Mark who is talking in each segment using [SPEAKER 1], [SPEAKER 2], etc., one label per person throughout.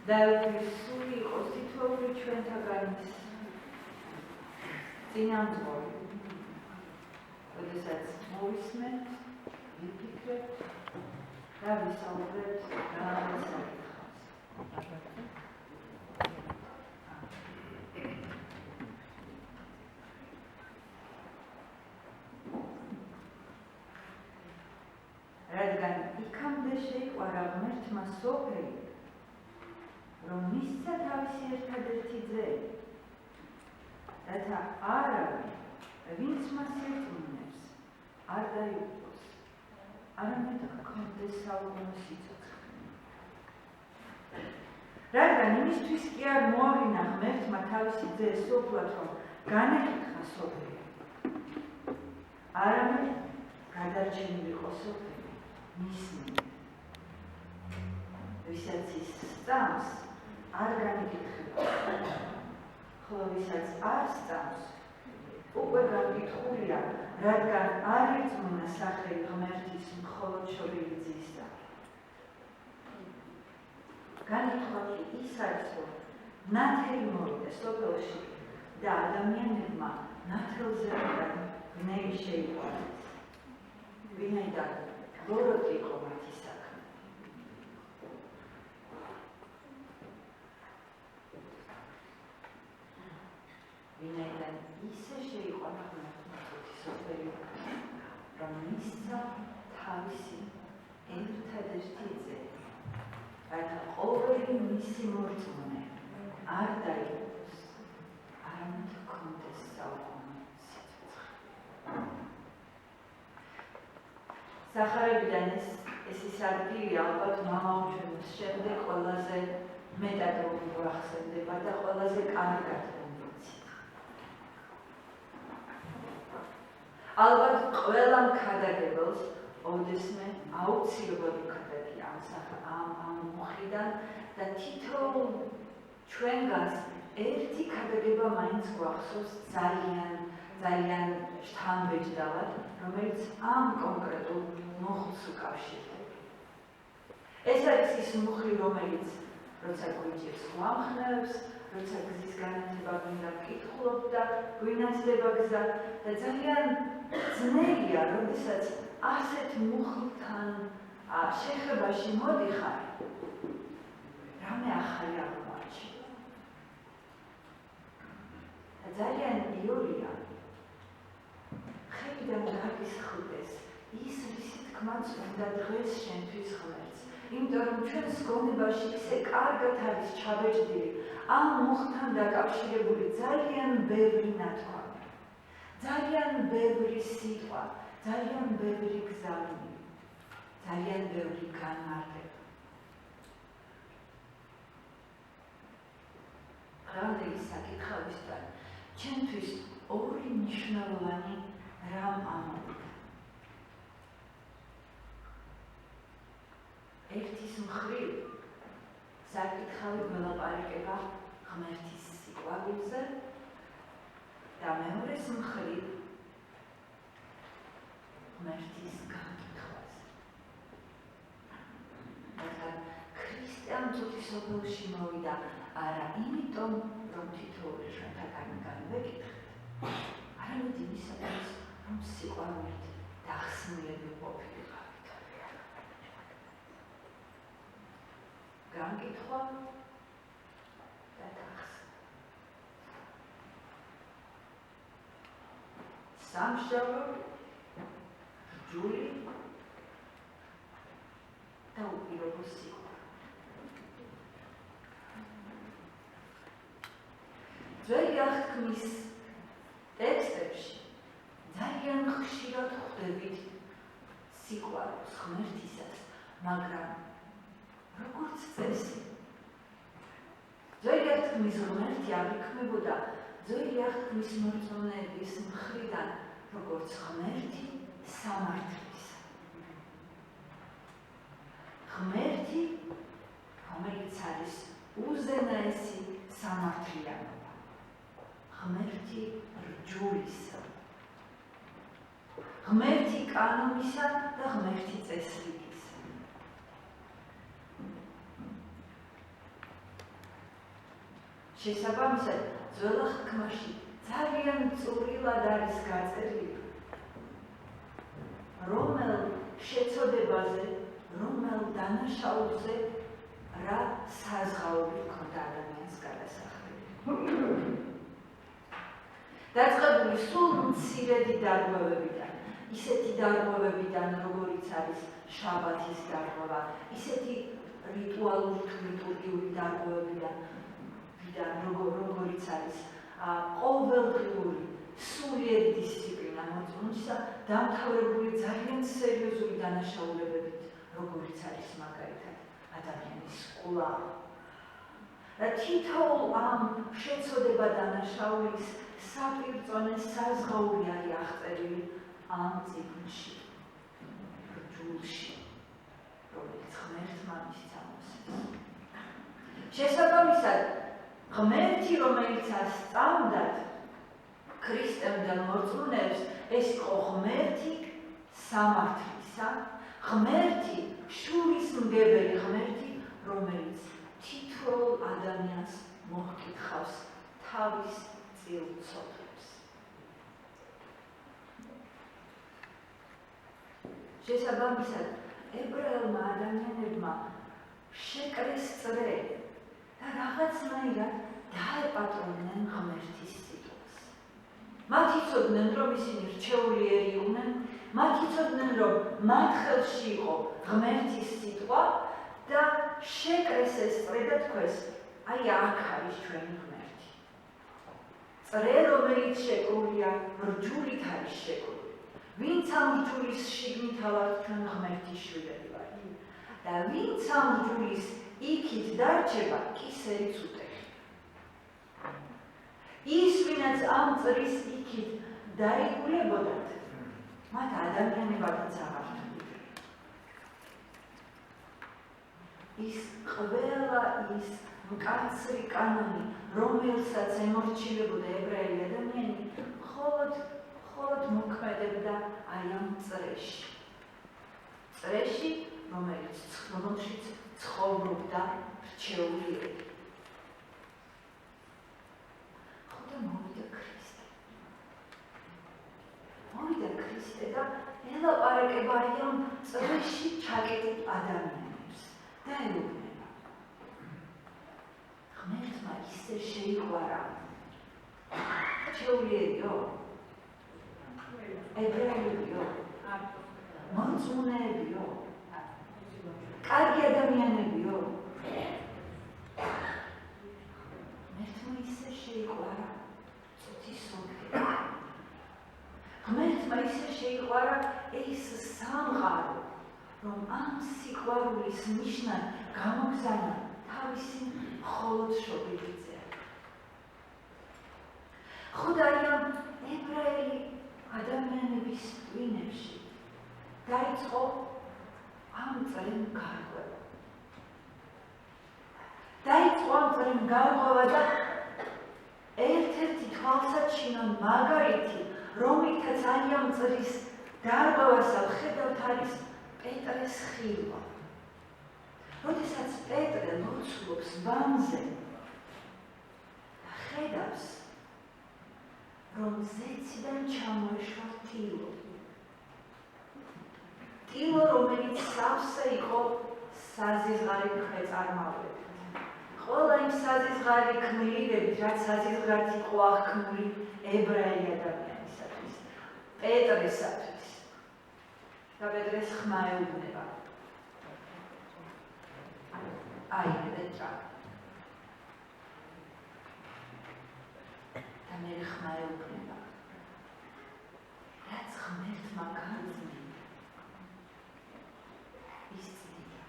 [SPEAKER 1] და სული იყოს თითოეული ჩვენთაგანის წინამძღოლი. როდესაც მოვისმენთ, ვიფიქრებთ და ვისაუბრებთ რაღაც საკითხავს. რადგან იქამდე შეიყვარა ღმერთმა სოფელი, რომ მისცა თავისი ერთადერთი ძე, რათა არავინ, ვინც მას ერწმუნებს, არ დაიღუპოს, არამედ ჰქონდეს საუკუნო სიცოცხლე. რადგან იმისთვის კი არ მოავლინა ღმერთმა თავისი ძე სოფლად, რომ განეკითხა სოფელი, არამედ გადარჩენილიყო სოფელი მის მიერ. ვისაც ის სწამს, არ განეკითხება, ხოლო ვისაც არ სწამს, უკვე განკითხულია, რადგან არ ირწმუნა სახელი ღმერთის მხოლოდ შობილი ძისა. განკითხვა კი ის არის, რომ ნათელი მოვიდა სოფელში და ადამიანებმა ნათელზე გნევი შეიყვანეს. ვინაიდან ბოროტი იყო მათი საქმე. ვინაიდან ისე შეიყვანა ღმერთმა სოფელი, რომ მისცა თავისი ერთადერთი ძე, რათა ყოველი მისი მორწმუნე არ დაიღუპოს, არამედ ჰქონდეს საუკუნო სიცოცხლე. სახარებიდან ეს ის ადგილი ალბათ მამაუჩვენის შემდეგ ყველაზე მეტად მოახსენდება და ყველაზე კარგად მომიცით. ალბათ ყველა მქადაგებელს ოდესმე აუცილებელი ქადაგია ამ მუხიდან და თითოეულ ჩვენგანს ერთი ქადაგება მაინც გვახსოვს ძალიან შთამბეჭდავად, რომელიც ამ კონკრეტულ მუხლს უკავშირდება. ეს არის ის მუხლი, რომელიც როცა გვიჭირს გვამხნევებს, როცა გზის განათება გვინდა ვკითხულობ და გვინაცდება გზა და ძალიან ძნელია, როდესაც ასეთ მუხლთან შეხებაში მოდიხარ, რამე ახალი აღმოაჩინო. და ძალიან იოლია ხებიდან გაგისხლდეს ის რისი თქმაც უნდა დღეს შენთვის ღმერთს. იმიტომ რომ ჩვენს გონებაში ისე კარგად არის ჩაბეჭდილი ამ მუხლთან დაკავშირებული ძალიან ბევრი ნათქვამი, ძალიან ბევრი სიტყვა, ძალიან ბევრი გზავნილი, ძალიან ბევრი განმარტება. დღევანდელი საკითხავისთან ჩემთვის ორი მნიშვნელოვანი რამ ამოვიდა. ერთის მხრივ საკითხავი ველაპარაკება ღმერთის სიყვარულზე და მეორეს მხრივ ღმერთის განკითხვაზე. რადგან ქრისტე ამ სოფელში მოვიდა არა იმიტომ, რომ თითოეული ჩვენთაგანი განვეკითხეთ, არამედ იმისათვის, რომ სიყვარულით დახსნილები ყოფილიყავით. განკითხვა და დახსნა. სამშაბლო, რჯული და უპირობო სიყვარული. ძველი აღთქმის ტექსტებში ძალიან ხშირად ხვდებით სიყვარულს ღმერთისას, მაგრამ როგორც წესი, ძველი აღთქმის ღმერთი აღიქმებოდა ძველი აღთქმის მორწმუნეების მხრიდან როგორც ღმერთი სამართლისა. ღმერთი, რომელიც არის უზენაესი სამართლიანობა. ღმერთი რჯულისა. ღმერთი კანონისა და ღმერთი წესრიგისა. შესაბამისად, ძველ აღთქმაში ძალიან წვრილად არის გაწერილი, რომელ შეცოდებაზე, რომელ დანაშაულზე რა საზღაური ჰქონდა ადამიანს გადასახლებული. დაწყებული სულ მცირედი დარღვევებიდან, ისეთი დარღვევებიდან, როგორიც არის შაბათის დარღვევა, ისეთი რიტუალური თუ ლიტურგიული დარღვევებიდან, როგორიც არის ყოველდღიური სულიერი დისციპლინა მოწმუნისა, დამთავრებული ძალიან სერიოზული დანაშაულებებით, როგორიც არის მაგალითად ადამიანის ყოლა. და თითოეულ ამ შეცოდება დანაშაულის საპირწონე საზღაური არის აღწერილი ამ წიგნში, რჯულში, რომელიც ღმერთმა მისცა მოსეს. შესაბამისად, ღმერთი, რომელიც ასწამდათ ქრისტემდან მორწმუნეებს, ეს იყო ღმერთი სამართლისა, ღმერთი შურისმგებელი ღმერთი, რომელიც თითოეულ ადამიანს მოჰკითხავს თავის წილ ცოდვებს. შესაბამისად, ებრაელმა ადამიანებმა შეკრეს წრე და რაღაცნაირად დაეპატრონნენ ღმერთის სიტყვას. მათ იცოდნენ, რომ ისინი რჩეულიერი იყვნენ, მათ იცოდნენ, რომ მათ ხელში იყო ღმერთის სიტყვა და შეკრეს ეს წრე და თქვეს, აი აქ არის ჩვენი ღმერთი. წრე, რომელიც შეკრულია, რჯულით არის შეკრული. ვინც ამ რჯულის შიგნით ავართ ჩვენ ღმერთის შვილები ვართ. და ვინც ამ რჯულის იქით დარჩება, კისერიც უტეხი. ის, ვინაც ამ წრის იქით დაიგულებოდათ, მათ ადამიანებადაც აღარ თვლიდა. ის ყველა ის მკაცრი კანონი, რომელსაც ემორჩილებოდა ებრაელი ადამიანი, მხოლოდ მოქმედებდა აი ამ წრეში. წრეში, რომელშიც ცხოვრობდა რჩეულიერი. ხოდა მოვიდა ქრისტე. მოვიდა ქრისტე და ელაპარაკება აი ამ წრეში ჩაკეტილ ადამიანებს და ეუბნება. ღმერთმა ისე შეიყვარა. რჩეულიერიო? ებრაელებიო? მორწმუნეებიო? კარგი ადამიანებიო? ღმერთმა ისე შეიყვარა, წუთის სომხი. ღმერთმა ისე შეიყვარა ეს სამყარო, რომ ამ სიყვარულის ნიშნად გამოგზავნა თავისი მხოლოდ შობილიძე. ხოდა ამ ებრაელი ადამიანების ტვინებში დაიწყო ამ წრემ გარღვევა. დაიწყო ამ წრემ გარღვევა და ერთ-ერთი თვალსაჩინო მაგალითი, რომელთაც აი ამ წრის გარღვევას ვხედავთ, არის პეტრეს ხილვა. როდესაც პეტრე ლოცულობს ვანზე და ხედავს, რომ ზეციდან ჩამოეშვა ტილო. ტილო, რომელიც სავსე იყო საზიზღარი ქვეწარმავლებით. ყველა იმ საზიზღარი ქმნილებით, რაც საზიზღრად იყო აღქმული ებრაელი ადამიანისათვის, პეტრესათვის. და პეტრეს ხმა ეუბნება. აი, პეტრა. და მე ხმა ეუბნება. რაც ღმერთმა განძნა, ის წდია.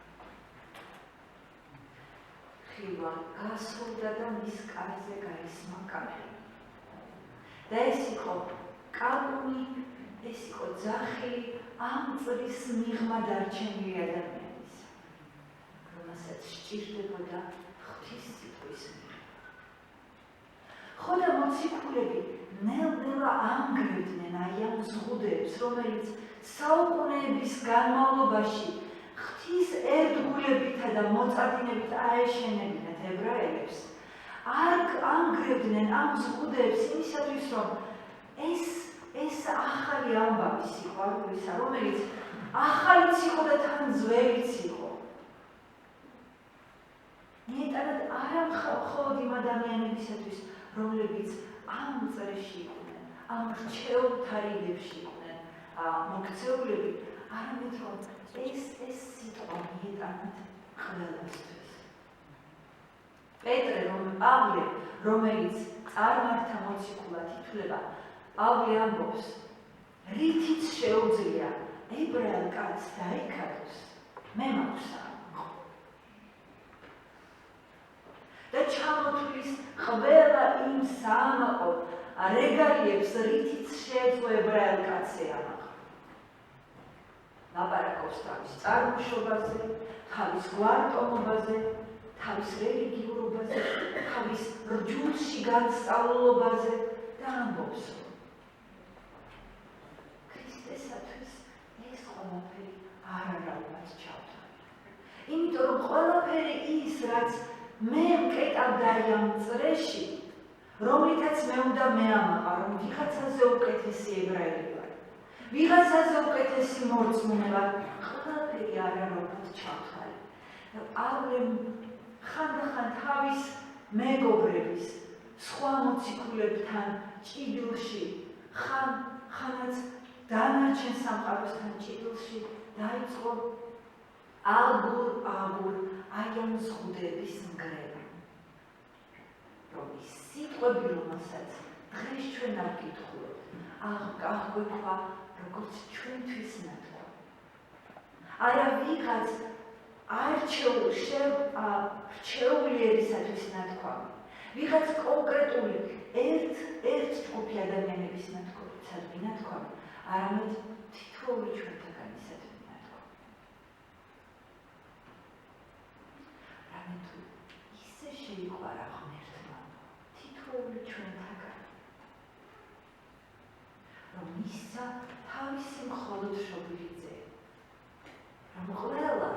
[SPEAKER 1] ხილვა გასულდა და მის კარზე გაისმა კამერი. და ეს იყო კალკუნი, ეს იყო ძახილი ამ წრის მიღმა დარჩენილი ადამიანისა, რომელსაც სჭირდებოდა ღვთის სიტყვის მიღება. ხოდა მოციქულები ნელ-ნელა ანგრევდნენ აი ამ ზღუდეებს, რომელიც საუკუნეების განმავლობაში ღვთის ერთგულებითა და მოწადინებით აეშენებინათ ებრაელებს. არ ანგრევდნენ ამ ზღუდებს იმისათვის, რომ ეს ახალი ამბავი სიყვარულისა, რომელიც ახალიც იყო და თან ძველიც იყო. მეტად არა მხოლოდ იმ ადამიანებისათვის, რომლებიც ამ წრეში იყვნენ, ამ რჩეულთა რიგებში იყვნენ მოქცეულები, არამედ რომ ეს სიტყვა მიეტანათ ყველასთვის. პეტრე, პავლე, რომელიც წარმართა მოციქულად ითვლება, პავლე ამბობს, რითიც შეუძლია ებრაელ კაცს დაიქადოს, მე მაქვს და ჩამოთვლის ყველა იმ საამაყო რეგალიებს, რითიც შეეძლო ებრაელ კაცს ეამაყო. ლაპარაკობს თავის წარმოშობაზე, თავის გვარტომობაზე, თავის რელიგიურობაზე, თავის რჯულში განსწავლობაზე და ამბობს, რომ ქრისტესათვის ეს ყველაფერი არარავად ჩავთვალე. იმიტომ რომ ყველაფერი ის, რაც მე მკეტავდა ამ წრეში, რომლითაც მე უნდა მეამაყა, რომ ვიღაცაზე უკეთესი ებრაელი ვარ, ვიღაცაზე უკეთესი მორწმუნე ვარ, ყველაფერი არარავად ჩავთვალე. პავლემ ხანდახან თავის მეგობრების, სხვა მოციქულებთან ჭიდილში, ხანაც დანარჩენ სამყაროსთან ჭიდილში დაიწყო აგურ აი ამ ზღუდების ნგრევა. რომ ის სიტყვები, რომელსაც დღეს ჩვენ ავკითხულობთ, აღგვექვა როგორც ჩვენთვის ნათქვა. არა ვიღაც რჩეულიერისათვის ნათქვამი, ვიღაც კონკრეტული ერთ ჯგუფი ადამიანების ნათქვამი, არამედ თითოეული ჩვენთაგანისადმი ნათქვამი. რამე თუ ისე შეიყვარა ღმერთმა თითოეული ჩვენთაგანი, რომ მისცა თავისი მხოლოდ მშობილი ძე, რომ ყველა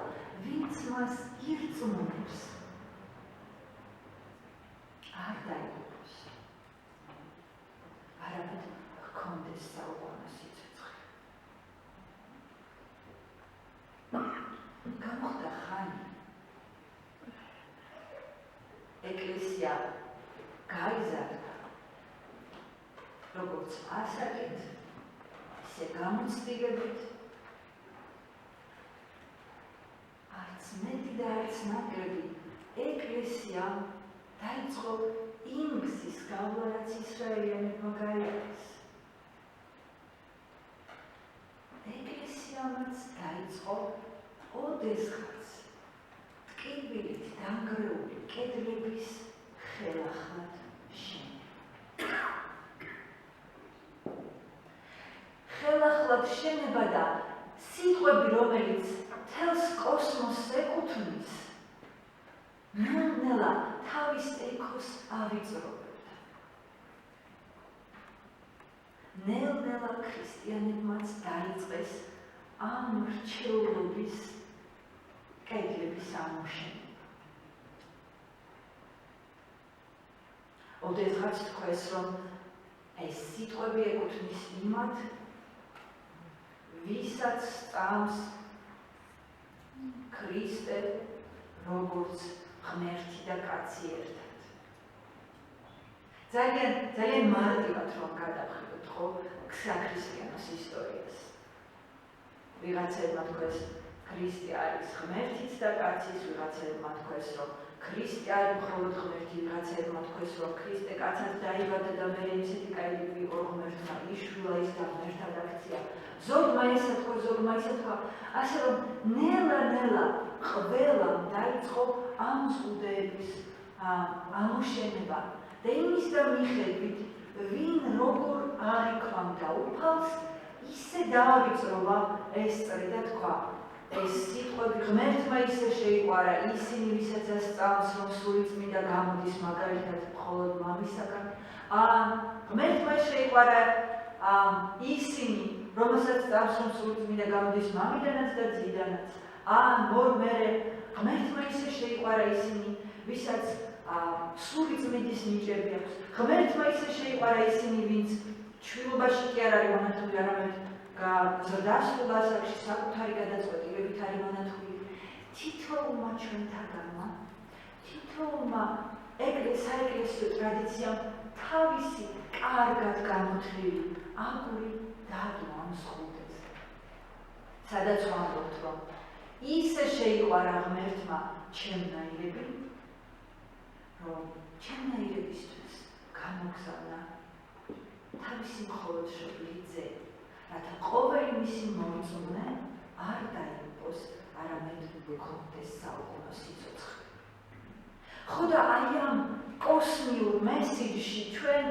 [SPEAKER 1] ვინც მას ირწმუნებს, არ დაიღუპოს, არამედ ჰქონდეს საუკუნო სიცოცხლე. გამოხდა ხანი, ეკლესია გაიზარდა, როგორც ასაკით, ისე გამოცდილებით, არც მეტი და არც ნაკლები ეკლესია დაიწყო იმ გზის გავლა, რაც ისრაელიანებმა გაიარეს. ეკლესიამაც დაიწყო ოდესღაც ტკივილით დანგრეული კედლების ხელახლად შენება. ხელახლად შენება და სიტყვები, რომელიც თელს კოსმოსს ეკუთვნის, ნელ-ნელა თავის ექოს ავიწროვებდა. ნელ-ნელა ქრისტიანებმაც დაიწყეს ამ რჩეულობის კედლების ამოშენება. ოდესღაც თქვეს, რომ ეს სიტყვები ეკუთვნის იმათ, ვისაც სწამს ქრისტე როგორც ღმერთი და კაცი ერთად. ძალიან მარტივად რომ გადავხედოთ ხო ქრისტიანობის ისტორიას. ვიღაცებმა თქვეს ქრისტე არის ღმერთიც და კაციც, ვიღაცებმა თქვეს რომ ქრისტე არის მხოლოდ ღმერთი, ვიღაცებმა თქვეს რომ ქრისტე კაცად დაიბადა და მე ისეთი კაიდი იყო ღმერთმა იშვილა ის და ღმერთად აქცია. ზოგმა ესა თქვა, ზოგმა ისა თქვა, ასე რომ ნელა-ნელა ყველამ დაიწყო ამ ზღუდეების ამოშენება და იმის და მიხედვით, ვინ როგორ აღიქვამდა უფალს, ისე დაავიწროვა ეს წრი და თქვა, ეს სიტყვები ღმერთმა ისე შეიყვარა, ისინი ვისაც ასწავლს, რომ სული წმინდა გამოდის მაგალითად მხოლოდ მამისაგან, ღმერთმა შეიყვარა ისინი, რომელსაც სწავს, რომ სული წმინდა გამოდის მამიდანაც და ძიდანაც, მერე ღმერთმა ისე შეიყვარა ისინი, ვისაც სული წმიდის ნიჭები აქვს. ღმერთმა ისე შეიყვარა ისინი, ვინც ჩვილობაში კი არ არის მონათული, არამედ ზრდასრულ ასაკში საკუთარი გადაწყვეტილებით არის მონათული. თითოეულმა ჩვენთაგანმა, თითოეულმა საეკლესიო ტრადიციამ თავისი კარგად გამოთვლილი აგური დაადო ამ სხულტეზე. სადაც ვამბობთ, რომ ისე შეიყვარა ღმერთმა ჩემნაირები, რომ ჩემნაირებისთვის გამოგზავნა თავისი მხოლოდშობილი ძე, რათა ყოველი მისი მომწონე არ დაიღუპოს, არამედ გქონდეს საუკუნო სიცოცხლე. ხო და აი ამ კოსმიურ მესიჯში ჩვენ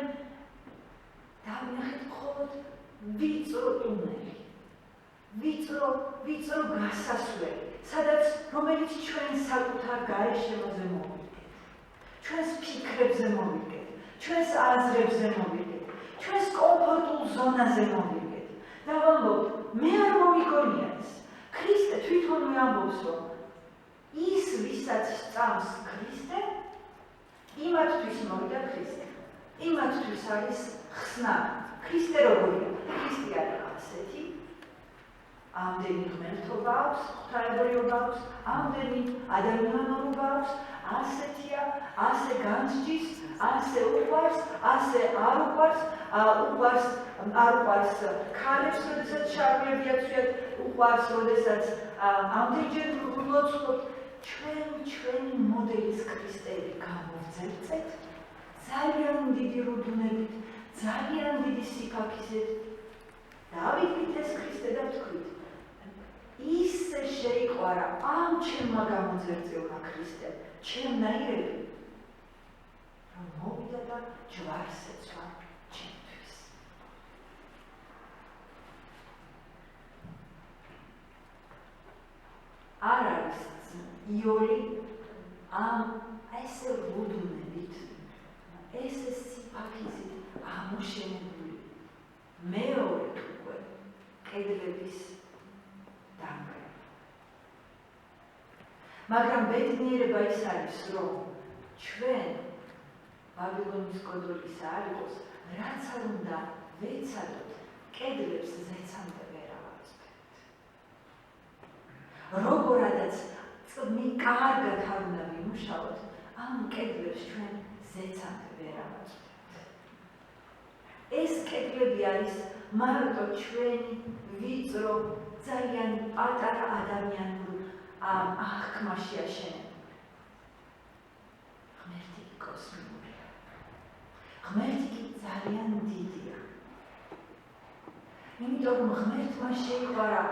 [SPEAKER 1] დავინახეთ მხოლოდ ვიწრო ტუნელი, ვიწრო გასასვლელი, სადაც რომელიც ჩვენ საკუთარ გარეშემოზე მოვიდგეთ, ჩვენს ფიქრებზე მოვიდგეთ, ჩვენს აზრებზე მოვიდგეთ, ჩვენს კომფორტულ ზონაზე მოვიდგეთ. და ვამბობთ, მე არ მომიგონია ეს. ქრისტე თვითონვე ამბობს, რომ ის, ვისაც სწამს ქრისტე, იმათთვის მოვიდა ქრისტე. იმათთვის არის ხსნა. ქრისტე როგორია? ქრისტე არის ასეთი, ამდენი ღმერთობა აქვს, ღვთაებრიობა აქვს, ამდენი ადამიანობა აქვს, ასეთია, ასე განსჯის, ასე უყვარს, ასე არ უყვარს, არ უყვარს ქალებს, როდესაც შარვლები აცვიათ, უყვარს, როდესაც ამდენჯერ ვლოცვლობთ. ჩვენი მოდელის ქრისტეები გამოვძერწეთ, ძალიან დიდი რუდუნებით, ძალიან დიდი სიფაქიზეთ. დავიდგით ეს ქრისტე და ვთქვით, ისე შეიყვარა ამ ჩემმა გამოძერწეულმა ქრისტემ, ჩემნაირები, რომ მოვიდა და ჯვარს ეცვა ჩემთვის. არ არის იოლი ამ ესე რუდუნებით, ესე სიფაქიზით ამოშენებული მეორე უკვე კედლების დამგრევა. მაგრამ ბედნიერება ის არის, რომ ჩვენ ბაბილონის გოდოლისა არ იყოს, რაც არ უნდა ვეცადოთ, კედლებს ზეცამდე ვერ ავაწვდეთ. როგორადაც კარგად არ უნდა ვიმუშაოთ, ამ კედლებს ჩვენ ზეცამდე ვერ ავაწვდეთ. ეს კედლები არის მარტო ჩვენი ვიწრო, ძალიან პატარა ადამიანურ აღქმაში აშენებული. ღმერთი კი კოსმიურია. ღმერთი კი ძალიან დიდია. იმიტომ რომ ღმერთმა შეიყვარა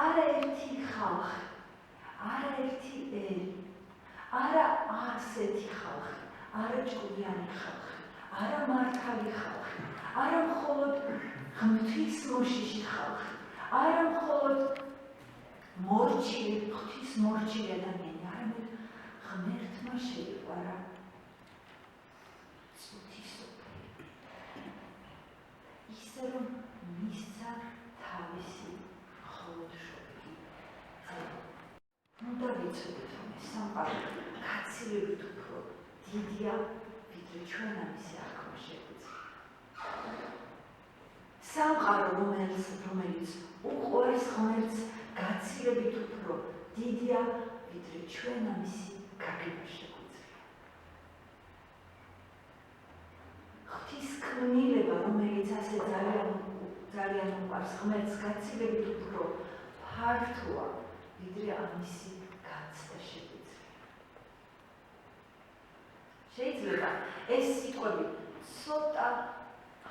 [SPEAKER 1] არაერთი ხალხი, არაერთი ერი, არა ასეთი ხალხი, არა ჭკვიანი ხალხი, არა მართალი ხალხი, არა მხოლოდ ღვთისმოშიში ხალხი, არა მხოლოდ ღვთისმორჩილი ადამიანი, არამედ ღმერთმა შეიყვარა წუთისოფლი. ისე რომ მისცა თავისი მხოლოდშობილი ძე. უნდა ვიცოდეთ, რომ ეს სამყარო გაცილებით უფრო დიდია, ვიდრე ჩვენ ამისი აღქმა შეგვიძლია. სამყარო, რომელიც უყვარს ღმერთს, გაცილებით უფრო დიდია, ვიდრე ჩვენ ამისი გაგება შეგვიძლია. ღვთისკვნილება, რომელიც ასე ძალიან უყვარს ღმერთს, გაცილებით უფრო ფართოა, ვიდრე ამისი განცდა შეგვიძლია. შეიძლება ეს სიტყვები ცოტა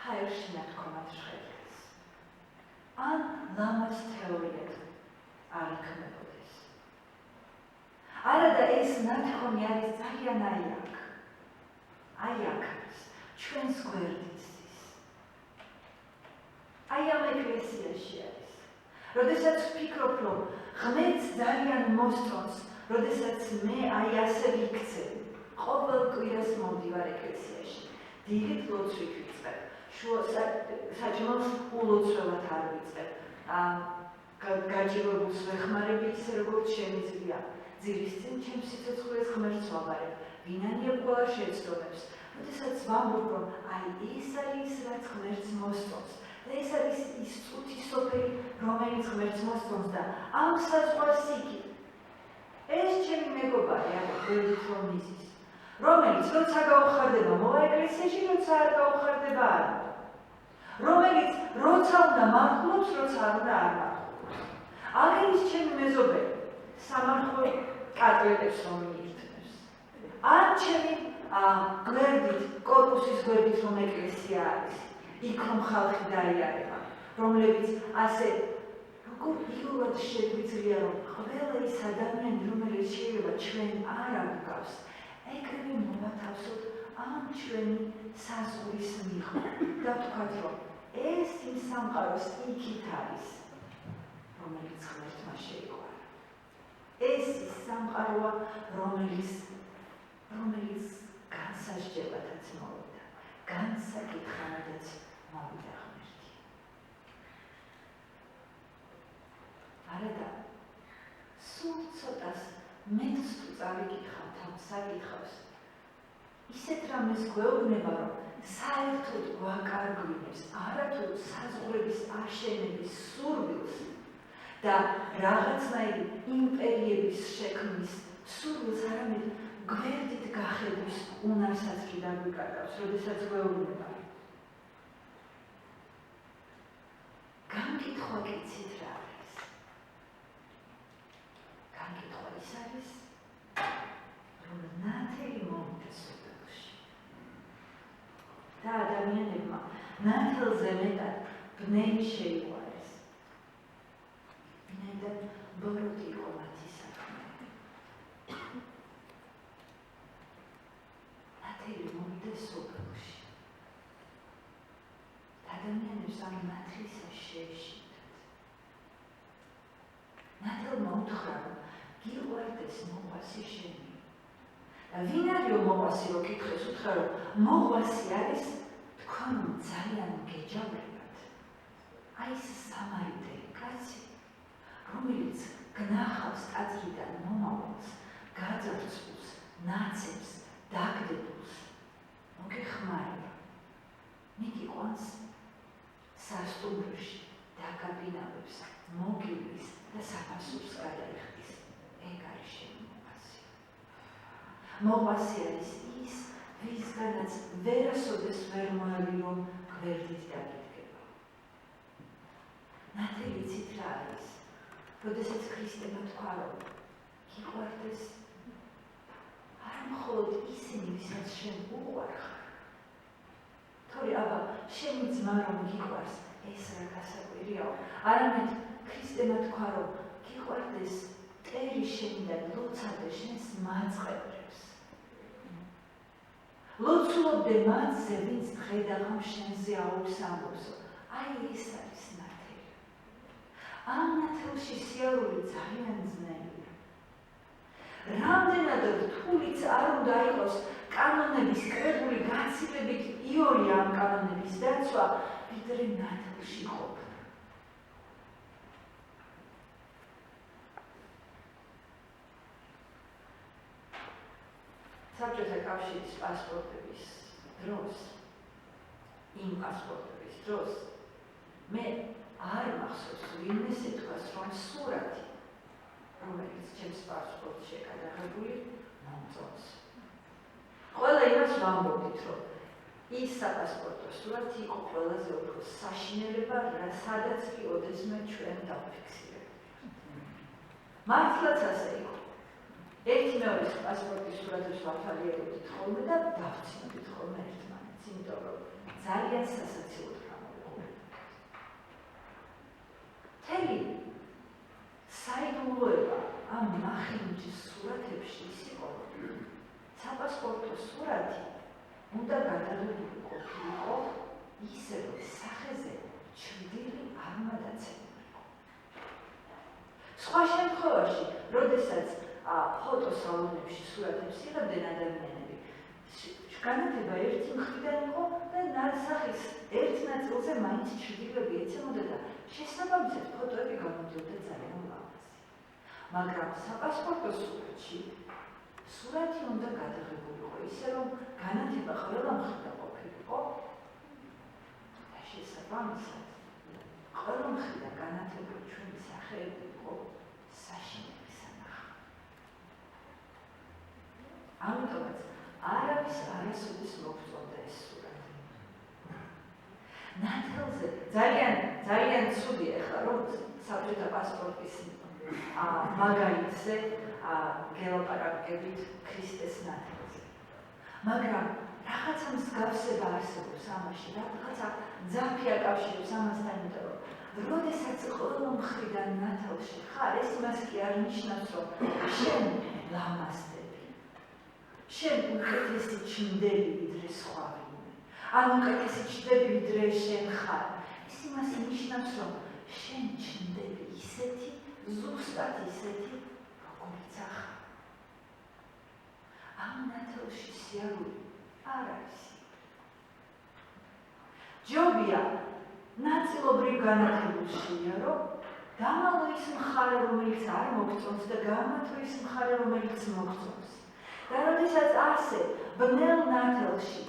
[SPEAKER 1] ჰაერში ნათქვამად ჟღერდეს. ან ლამაზ თეორიად არ იქმნებოდეს. არადა ეს ნათქვამი არის ძალიან აი აქ არის, ჩვენს გვერდით ის. აი ამ ეკლესიაში არის. როდესაც ვფიქრობ, რომ ღმერთს ძალიან მოსწონს, როდესაც მე აი ასე ვიქცევ, ყოველ კვირას მოვდივარ ეკლესიაში. დილით ლოცვით ვიწყებ, საჭმელს ულოცველად არ ვიწყებ. გაჭირებულს ვეხმარები ისე როგორც შემიძლია. ძირის წინ ჩემს სიცოცხლეს ღმერთს ვაბარებ, ვინანია ყველა შეცდომებს. როდესაც ვამბობ, რომ აი ეს არის რაც ღმერთს მოსწონს და ეს არის ის წუთი სოფელი, რომელიც ღმერთს მოსწონს და ამ საზღვარს იგი ეს ჩემი მეგობარი არის გვერდით რომ იზის, რომელიც როცა გაუხარდება მოვა ეკლესიაში, როცა არ გაუხარდება არა, რომელიც როცა უნდა მართლობს, როცა არ უნდა არ მართლობს. აგერის ჩემი მეზობელი სამარხო კატლეტებს რომ მიირთმევს. ან ჩემი გვერდით, კორპუსის გვერდით რომ ეკლესია არის, იქ რომ ხალხი დაიარება, რომლებიც ასე როგორ იულად შეგვიძლია, რომ ყველა ის ადამიანი, რომელიც შეიძლება ჩვენ არ აღგავს, ეგრევე მოვათავსოთ ამ ჩვენი საზღვრის მიღმა და ვთქვათ, რომ ეს იმ სამყაროს იქით არის, რომელიც ღმერთმა შეიყვარა. ეს ის სამყაროა, რომელიც განსაჯდელადაც მოვიდა, განსაკითხავადაც მოვიდა ღმერთი. არადა, სულ ცოტას მეც თუ წავიკითხავთ ამ საკითხავს, ისეთ რამეს გვეუბნება, რომ საერთოდ გვაკარგვინებს არათუ საზღვრების აშენების სურვილს და რაღაცნაირი იმპერიების შექმნის სურვილს, არამედ გვერდით გახედვის უნარსაც კი დაგვიკარგავს, როდესაც გვეუბნება. განკითხვა კიცით რა არის? განკითხვა ის არის, რომ ნათელი მომიტეს სოფელში. და ადამიანებმა ნათელზე მეტად ბნელი შეიყვარეს. ვინაიდან ბოროტი იყო მათი საქმე. ნათელი მომიტეს სოფელში. ადამიანებს ამ ნათლისას შეეშინდათ. ნათელმა უთხრა, რომ გიყვარდეს მოყვასი შენი. და ვინ არისო მოყვასი, რო კითხეს, უთხრა, რომ მოყვასი არის თქვენ ძალიან გეჯავრებათ. აი ეს სამარიტელი კაცი, რომელიც გნახავს ტაძრიდან მომავალს, გაძარცვულს, ნაცებს, დაგდებულს, მოგეხმარება. მიგიყვანს სასტუმროში, დაგაბინავებს, მოგივლის და საფასურს გადაიხდის. ეგ არის შენი მოყვასი. მოყვასი არის ის, ვისგანაც ვერასოდეს ვერ მოევი, რომ გვერდით დაგიდგება. ნათელი ცით რა არის? როდესაც ქრისტემ თქვა, რომ გიყვარდეს არა მხოლოდ ისინი, ვისაც შენ უყვარ ხარ. თორე აბა, შენი ძმა რომ გიყვარს, ეს რა გასაკვირიაო. არამედ ქრისტემ თქვა, რომ გიყვარდეს ტერი შენიდან ლოცავდე შენს მაწყებრებს. ლოცულობდე მათზე, ვინც დღე და ღამ შენზე აუგს ამბობსო. აი ეს არის ნათელი. ამ ნათელში სიარული ძალიან ძნელია. რამდენად რთულიც არ უნდა იყოს კანონების კრებული გაცილებით იორი ამ კანონების დაცვა, ვიდრე ნათელში ყოფნა. საბჭოთა კავშირის პასპორტების დროს, იმ პასპორტების დროს, მე არ მახსოვს ვინმეს ეთქვას, რომ სურათი, რომელიც ჩემს პასპორტში გადაღებული, მომწონს. ყველა იმას ვამბობდით, რომ ის საპასპორტო სურათი იყო ყველაზე უფრო საშინელება, სადაც კი ოდესმე ჩვენ დავფიქსირებთ. მართლაც ასე იყო. ერთი მეორის პასპორტის სურათებს ვაფალიერებდით ხოლმე და დავცნობდით ხოლმე ერთმანეთს, იმიტომ რომ ძალიან სასაცილოდ გამოვიყურებდით. მთელი საიდუმლოება ამ ნახინჯის სურათებში ის იყო, საპასპორტო სურათი უნდა გადაღებული ყოფილიყო ისე, რომ სახეზე ჩრდილი არ უნდა დაცემულიყო. სხვა შემთხვევაში, როდესაც ფოტოსალონებში სურათებს იღებდნენ ადამიანები, განათება ერთი მხრიდან იყო და სახის ერთ ნაწილზე მაინც ჩრდილები ეცემოდა და შესაბამისად ფოტოები გამოდიოდა ძალიან ლამაზი. მაგრამ საპასპორტო სურათში სურათი უნდა გადაღებულიყო ისე, რომ განათება ყველა მხრიდან ყოფილიყო და შესაბამისად ყველა მხრიდან განათებული ჩვენი სახეები იყო საშინელი სანახავი. ამიტომაც არავის არასოდეს მოგწონდა ეს სურათი. ნათელზე ძალიან ცუდი ახლა რომ საბჭოთა პასპორტის მაგალითზე გელაპარაკებით ქრისტეს ნათელზე. მაგრამ რაღაცა მსგავსება არსებობს ამაში, რაღაცა ძაფი აკავშირებს ამასთან, იმიტომ რომ როდესაც ყველა მხრიდან ნათელში ხარ, ეს იმას კი არ ნიშნავს, რომ შენ ლამაზდები. შენ უკეთესი ჩნდები ვიდრე სხვა ვინმე. ან უკეთესი ჩნდები ვიდრე შენ ხარ. ეს იმას ნიშნავს, რომ შენ ჩნდები ისეთი, ზუსტად ისეთი, როგორიც ახლა. ამ ნათელში სიარული არ არის. ჯობია ნაწილობრივ განათებულ შეიარო, გამალო ის მხარე, რომელიც არ მოგწონს და გამართო ის მხარე, რომელიც მოგწონს. და როდესაც ასე ბნელ ნათელში,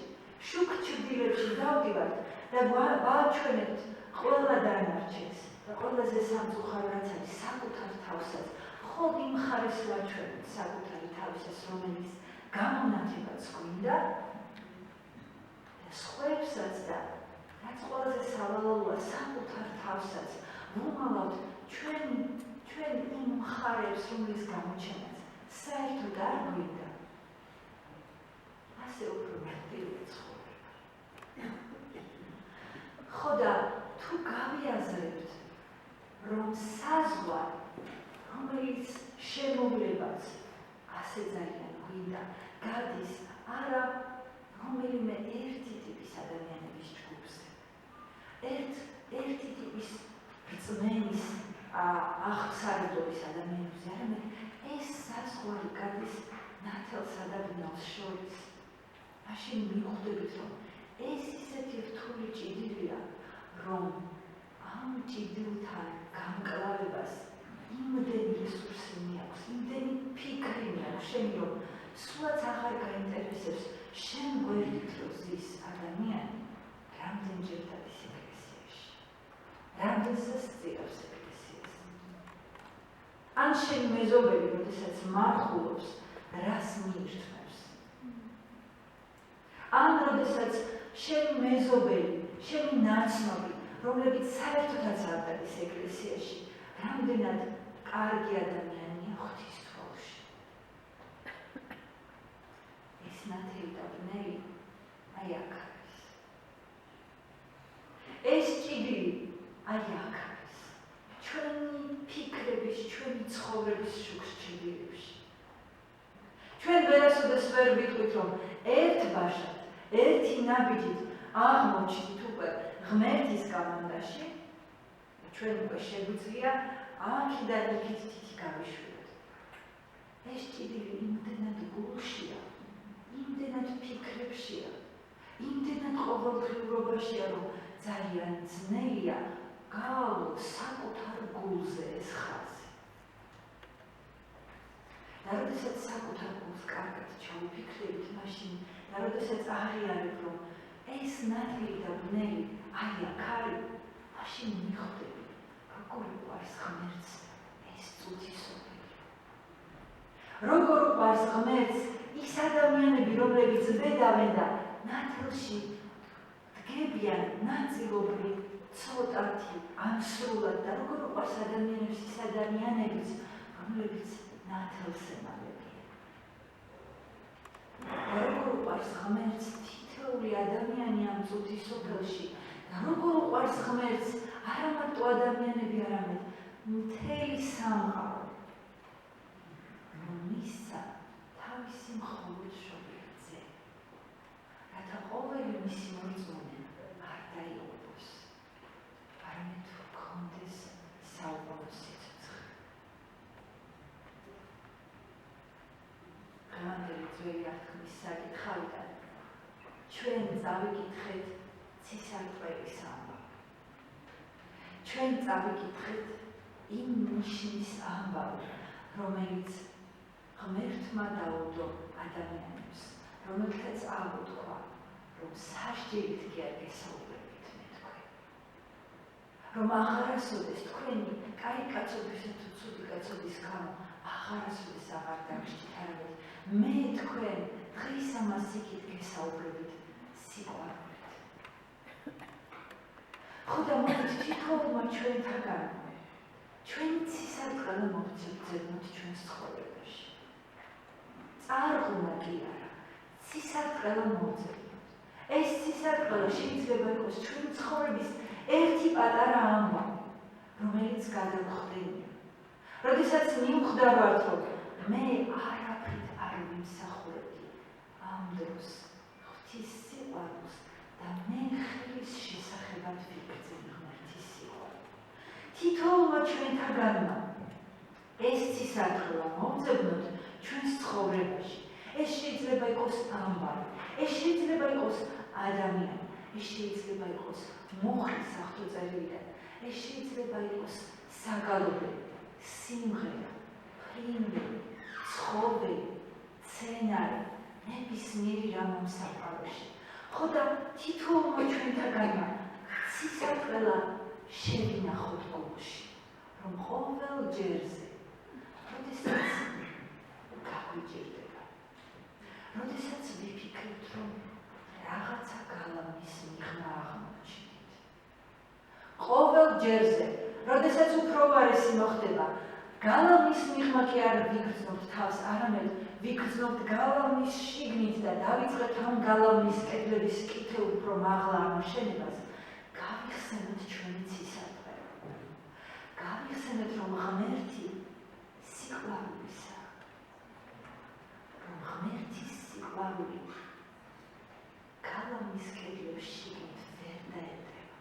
[SPEAKER 1] შუქ ჩრდილებში დავდივართ და ვაჩვენებთ ყველა დანარჩენს და ყველაზე სამწუხარო რაც არის საკუთარ თავსაც, მხოლოდ იმ მხარეს ვაჩვენებთ საკუთარი თავისას, რომელიც გამონათებაც გვინდა და სხვებსაც და რაც ყველაზე სავალალოა საკუთარ თავსაც ვუმალავთ ჩვენ იმ მხარებს, რომლის გამოჩენაც საერთოდ არ გვინდა. ასე უფრო მარტივია ცხოვრება. ხო და თუ გავიაზრებთ, რომ საზღვარ, რომელიც შემოვლებაც ასე ძალიან გვინდა, გადის არა რომელიმე ერთი ტიპის ადამიანების ჯგუფზე. ერთი ტიპის რწმენის აღსარდობის ადამიანებზე, არამედ ეს საზღვარი გადის ნათელსა და ბნელს შორის. მაშინ მიხვდებით, რომ ეს ისეთი რთული ჭიდილია, რომ ამ ჭიდილთან გამკლავებას იმდენი რესურსი მიაქვს, იმდენი ფიქრი მიაქვს შენი, რომ სულაც აღარ გაინტერესებს შენ გვერდით რო ზის ადამიანი, რამდენჯერ დადის ეკლესიაში, რამდენსაც წირავს ეკლესიას. ან შენ მეზობელი, როდესაც მარხულობს, რას მიირთმევს. ან როდესაც შენი მეზობელი, შენი ნაცნობი, რომლებიც საერთოდაც არ დადის ეკლესიაში, რამდენად კარგი ადამიანია ღვთისმშობლში. ეს ნათელი და ბნელი აი აქ არის. ეს ჭიდილი აი აქ არის. ჩვენი ფიქრების, ჩვენი ცხოვრების შუქს ჭიდილებში. ჩვენ ვერასოდეს ვერ ვიტყვით, რომ ერთ ბაშად, ერთი ნაბიჯით აღმოჩნდით უკვე ღმერთის გამონდაში, ჩვენ უკვე შეგვიძლია აქედან იქით თითი გავიშვიოთ. ეს ჭიდილი იმდენად გულშია, იმდენად ფიქრებშია, იმდენად ყოველდღიურობაშია, რომ ძალიან ძნელია გაავლოთ საკუთარ გულზე ეს ხაზი. და როდესაც საკუთარ გულს კარგად ჩაუფიქრებით, მაშინ და როდესაც აღიარებ, რომ ეს ნათელი და ბნელი აი აქ არის, მაშინ მიხვდები, როგორ უყვარს ღმერთს ეს წუთისოფელი. როგორ უყვარს ღმერთს ის ადამიანები, რომლებიც ბედავენ და ნათელში დგებიან ნაწილობრივ, ცოტათი, ან სრულად და როგორ უყვარს ადამიანებს ის ადამიანებიც, რომლებიც ნათელს ემალებიან. და როგორ უყვარს ღმერთს თითოეული ადამიანი ამ წუთისოფელში და როგორ უყვარს ღმერთს არა მარტო ადამიანები, არამედ მთელი სამყარო, რომ მისცა თავისი მხოლოდ შობილზე, რათა ყოველი მისი მორწმუნე არ დაიღუპოს, არამედ ჰქონდეს საუბალო სიცოცხლე. დღევანდელი ძველი აღთქმის საკითხავიდან ჩვენ წავიკითხეთ ცისარტყელის ამბავი. ჩვენ წავიკითხეთ იმ ნიშნის ამბავი, რომელიც ღმერთმა დაუდო ადამიანებს, რომელთაც აღუთქვა, რომ სასჯელით კი არ გესაუბრებით მე თქვენ. რომ აღარასოდეს თქვენი კაი კაცობისა თუ ცუდი კაცობის გამო აღარასოდეს აღარ დაგჭირთ, არამედ მე თქვენ დღის ამას იქით გესაუბრებით სიყვარულით. ხოდა მოდით თითოეულმა ჩვენთაგან ჩვენი ცისარტყელა მოვძებნოთ ჩვენს ცხოვრებაში. წარღუნა კი არა, ცისარტყელა მოვძებნოთ. ეს ცისარტყელა შეიძლება იყოს ჩვენი ცხოვრების ერთი პატარა ამბავი, რომელიც გადავხდენია. როდესაც მივხვდავართ, რომ მე არაფრით არ ვიმსახურებდი ამ დროს ღვთის სიყვარულს და მე ხილის შესახებად ვიგრძნობ ღმერთის სიყვარულს. თითოეულმა ჩვენთაგანმა ეს ცისარტყელა მოვძებნოთ ჩვენს ცხოვრებაში. ეს შეიძლება იყოს ამბავი, ეს შეიძლება იყოს ადამიანი, ეს შეიძლება იყოს მუხი სახელწერიდან, ეს შეიძლება იყოს საგალობელი, სიმღერა, ფრინველი, ცხოველი, მცენარე, ნებისმიერი რამ ამ სამყაროში. ხოდა თითოეულმა ჩვენთაგანმა ცისარტყელა შევინახოთ გულში, რომ ყოველ ჯერზე, როდესაც გაგვიჭირდება, როდესაც ვიფიქრებთ, რომ რაღაცა გალავნის მიღმა აღმოჩნდით. ყოველ ჯერზე, როდესაც უფრო უარესი მოხდება, გალავნის მიღმა კი არ ვიგრძნობთ თავს, არამედ ვიგრძნობთ გალავნის შიგნით და დავიწყებთ ამ გალავნის კედლების კითელ უფრო მაღლა ამოშენებას, გავიხსენოთ ჩვენი ცისარტყელა. გავიხსენოთ, რომ ღმერთი სიყვარულისაა, რომ ღმერთის სიყვარული გალავნის კედლებს შიგნით ვერ დაეტევა.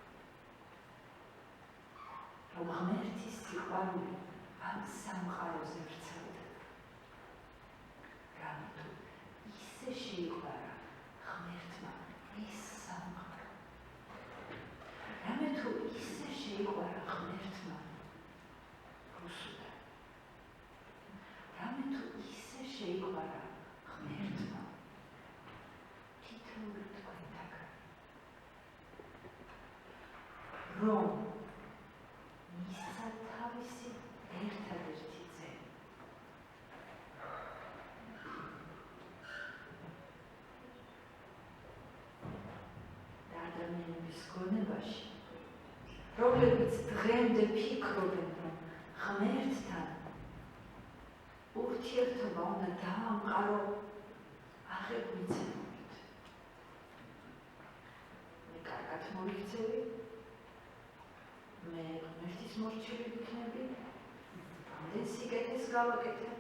[SPEAKER 1] რომ ღმერთის სიყვარული ამ სამყაროზე ვრცელდება. რამე თუ ისე შეიყვარა ღმერთმა ეს სამყარო. რამე თუ ისე შეიყვარა ღმერთმა რუსუდან. რამე თუ ისე შეიყვარა ღმერთმა თითოეულ თქვენთაგან. რომ მისცა თავისი ერთადერთი ძე. და ადამიანების გონებაში, რომლებიც დღემდე ფიქრობენ, რომ ღმერთთან ურთიერთობა უნდა დაამყარო აღეგვიცემობით. მე კარგად მოვიქცევი, მე ღმერთის მორჩილი ვიქნები, ამდენ სიკეთეს გავაკეთებ,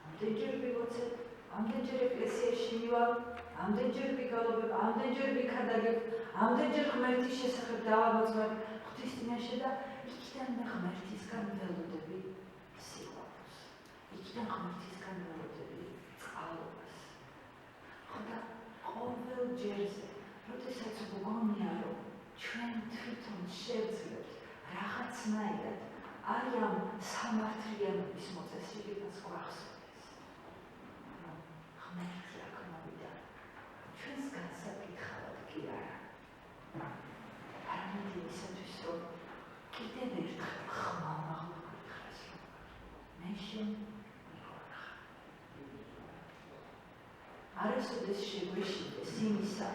[SPEAKER 1] ამდენჯერ ვივოცებ, ამდენჯერ ეკლესიაში მივალ, ამდენჯერ ვიგალობებ, ამდენჯერ ვიქადაგებ, ამდენჯერ ღმერთის შესახებ დავამოწმებ ღვთის წინაშე და იქიდან მე ღმერთისგან ველოდები სიყვარულს. იქიდან ღმერთისგან ველოდები წყალობას. ხოდა ყოველ ჯერზე, როდესაც ვგონია, რომ ჩვენ თვითონ შევძლებთ რაღაცნაირად აი ამ სამართლიანობის მოწესრიგებას გვახსოვდეს, რომ ღმერთი აქ მოვიდა ჩვენს განსაკითხავად კი არა, არამედ იმისათვის, რომ კიდევ ერთხელ ხმალ გვითხრას, რომ მე შენ მიყვრხარ. არასოდეს შეგვეშინდეს იმისა,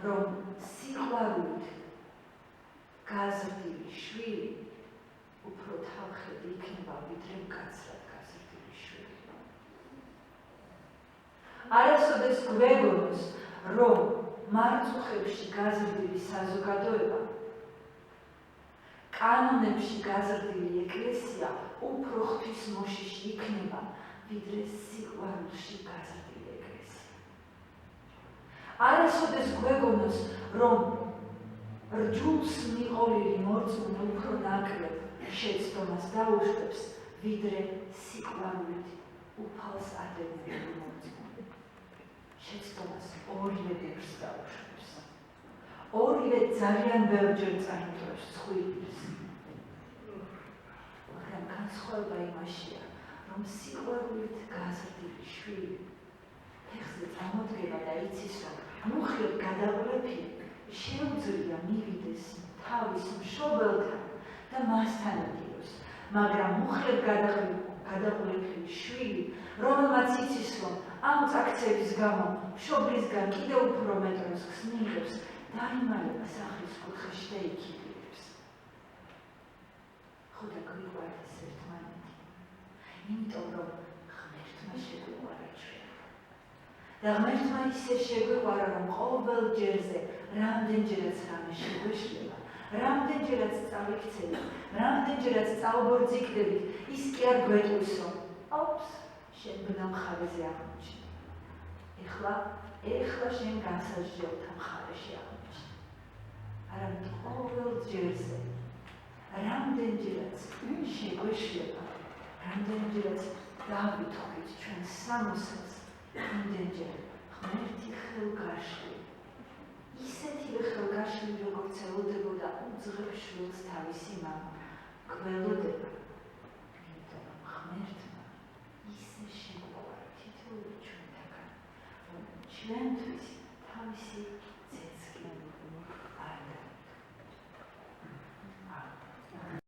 [SPEAKER 1] რომ სიყვარულით გაზრდილი შვილი უფრო თავხედი იქნება, ვიდრე მკაცრად გაზრდილი შვილი. არასოდეს გვეგონოს, რომ მარწუხებში გაზრდილი საზოგადოება, კანონებში გაზრდილი ეკლესია უფრო ღვთისმოშიში იქნება, ვიდრე სიყვარულში გაზრდილი ეკლესია. არასოდეს გვეგონოს, რომ რჯულს მიყოლილი მორწმუნე უფრო ნაკლებ შეცდომას დაუშვებს, ვიდრე სიყვარულით უფალს ადევნილი მორწმუნე. შეცდომას ორივე ბევრს დაუშვებს. ორივე ძალიან ბევრჯერ წაიმტვრევს ცხვირს. მაგრამ განსხვავება იმაშია, რომ სიყვარულით გაზრდილი შვილი ფეხზე წამოდგება და იცის, რომ მუხლებ გადაღლები შეუძლია მივიდეს თავის მშობელთან და მასთან იდიოს, მაგრამ მუხლებ გადაღლებული შვილი, რომელმაც იცის, რომ ამ წაქცევის გამო მშობლისგან კიდევ უფრო მეტ დროს გსნილებს, დაიმალება სახლის კუთხეში და იქიდირებს. ხოდა გვიყვარდეს ერთმანეთი, იმიტომ რომ ღმერთმა შეგვიყვარა ჩვენ. და ღმერთმა ისე შეგვიყვარა, რომ ყოველ ჯერზე რამდენჯერაც რამე შეგვეშლება, რამდენჯერაც წავიქცევით, რამდენჯერაც წავბორძიგდებით, ის კი არ გვეტყვის, რომ ოპს, შენ ბნა მხარეზე აღმოჩნდი. ეხლა შენ განსაზღვრელთა მხარეში აღმოჩნდი. არამედ ყოველ ჯერზე რამდენჯერაც შეგვეშლება, რამდენჯერაც დავითხოვით ჩვენ სამოსელს, იმდენჯერ ღმერთი ხელგაშლი, ისეთივე ხელგაშლი, როგორც ელოდებოდა უძღებ შვილს თავისი მამა, გველოდება, იმიტომ რომ ღმერთმა ისე შეგვიყვარა თითოეული ჩვენთაგან, რომ ჩვენთვის თავისი